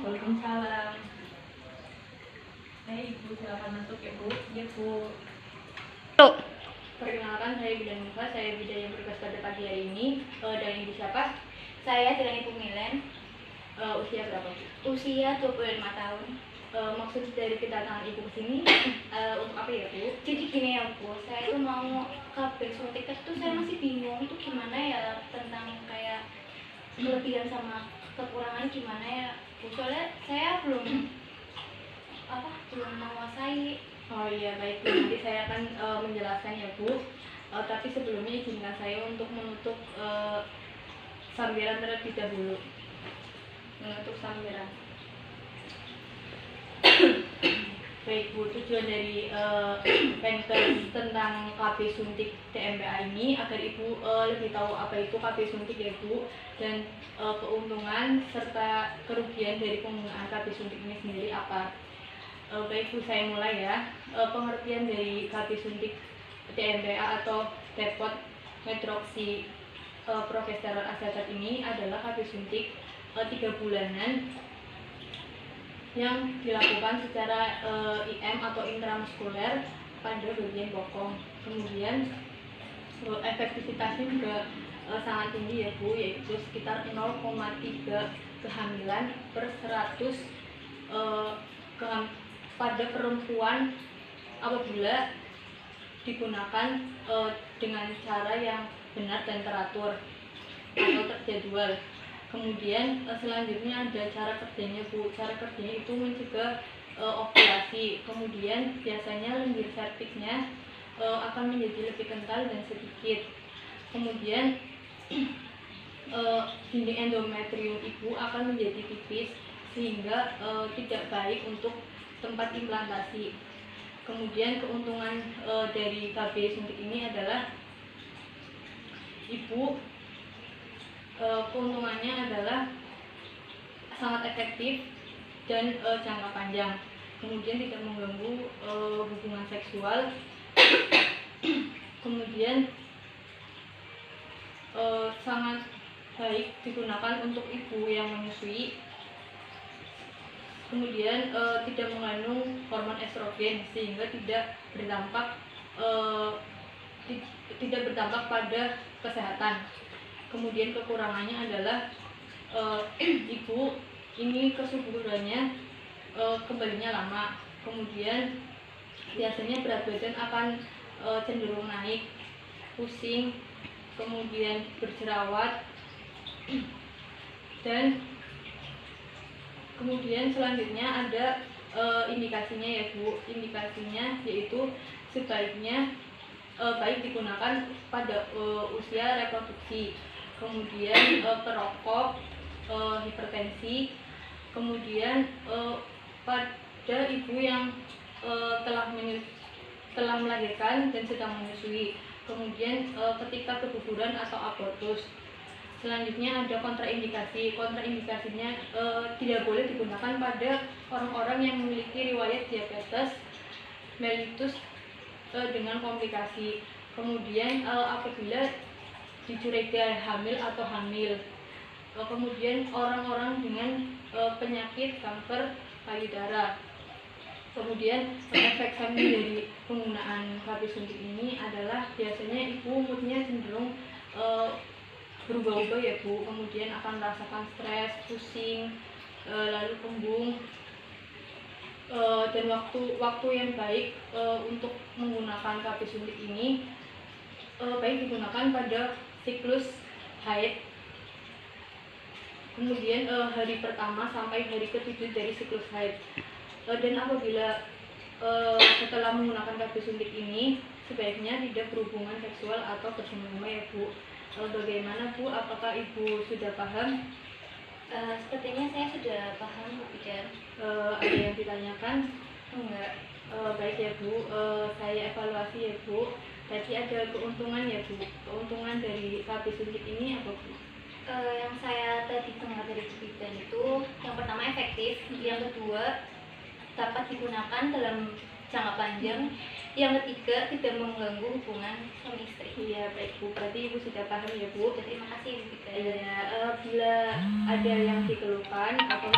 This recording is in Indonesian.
Waalaikumsalam. Ibu, silakan masuk ya Bu. Ya Bu. Perkenalkan, saya Bidan Mufa, saya bidan yang bertugas pada pagi hari ini. Dan ibu siapa? Saya dengan Ibu Milen. Usia berapa, Bu? Usia 25 tahun. Maksud dari kedatangan ibu ke sini untuk apa ya, Bu? Jadi gini ya Bu, saya tuh mau KB suntik itu saya masih bingung tuh gimana ya tentang kayak kelebihan sama kekurangan gimana ya Bu. Soalnya saya belum menguasai. Oh iya, baik Bu. Nanti saya akan menjelaskan ya, Bu. Tapi sebelumnya izinkan saya untuk menutup sambiran terlebih dahulu. Menutup sambiran. Baik Bu, tujuan dari Penkes tentang KB suntik TMPA ini agar Ibu lebih tahu apa itu KB suntik ya Bu, dan keuntungan serta kerugian dari penggunaan KB suntik ini sendiri apa. Baik Bu, saya mulai ya. Pengertian dari KB suntik TMPA atau depot medroksi progesteron asetat ini adalah KB suntik 3 bulanan yang dilakukan secara IM atau intramuskuler pada bagian bokong. Kemudian efektivitasnya juga sangat tinggi ya Bu, yaitu sekitar 0,3 kehamilan per 100 pada perempuan apabila digunakan dengan cara yang benar dan teratur atau terjadwal. Kemudian selanjutnya ada cara kerjanya Bu. Cara kerjanya itu mencegah ovulasi. Kemudian biasanya lendir serviknya akan menjadi lebih kental dan sedikit. Kemudian dinding endometrium ibu akan menjadi tipis sehingga tidak baik untuk tempat implantasi. Kemudian keuntungan dari KB suntik ini adalah ibu keuntungannya adalah sangat efektif dan jangka panjang. Kemudian tidak mengganggu hubungan seksual. Kemudian sangat baik digunakan untuk ibu yang menyusui. Kemudian tidak mengandung hormon estrogen sehingga tidak berdampak pada kesehatan. Kemudian kekurangannya adalah ibu ini kesuburannya kembalinya lama. Kemudian biasanya berat badan akan cenderung naik, pusing, kemudian berjerawat, dan kemudian selanjutnya ada indikasinya ya Bu. Indikasinya yaitu sebaiknya baik digunakan pada usia reproduksi, kemudian perokok, hipertensi, kemudian pada ibu yang telah melahirkan dan sedang menyusui, kemudian ketika keguguran atau abortus. Selanjutnya ada kontraindikasi. Kontraindikasinya tidak boleh digunakan pada orang-orang yang memiliki riwayat diabetes mellitus dengan komplikasi. Kemudian apabila dicurigai hamil atau hamil. Kemudian orang-orang dengan penyakit kanker payudara. Kemudian efek samping dari penggunaan KB suntik ini adalah biasanya ibu moodnya cenderung berubah-ubah ya Bu. Kemudian akan merasakan stres, pusing, lalu kembung, dan waktu yang baik untuk menggunakan KB suntik ini baik digunakan pada siklus haid. Kemudian hari pertama sampai hari ke-7 dari siklus haid. Dan apabila setelah menggunakan KB suntik ini sebaiknya tidak berhubungan seksual atau bersama-sama ya Bu. Bagaimana Bu? Apakah Ibu sudah paham? Sepertinya saya sudah paham Bu Bidan. Ada yang ditanyakan? Enggak. Baik ya Bu, saya evaluasi ya Bu. Tadi ada keuntungan ya Bu. Keuntungan dari KB suntik ini apa Bu? Yang saya tadi dengar dari Bu Bidan itu yang pertama efektif, yang kedua dapat digunakan dalam jangka panjang, yang ketiga tidak mengganggu hubungan suami istri. Iya baik Bu, berarti Ibu sudah paham ya Bu. Terima kasih Bu Bidan. Bila ada yang dikeluhkan atau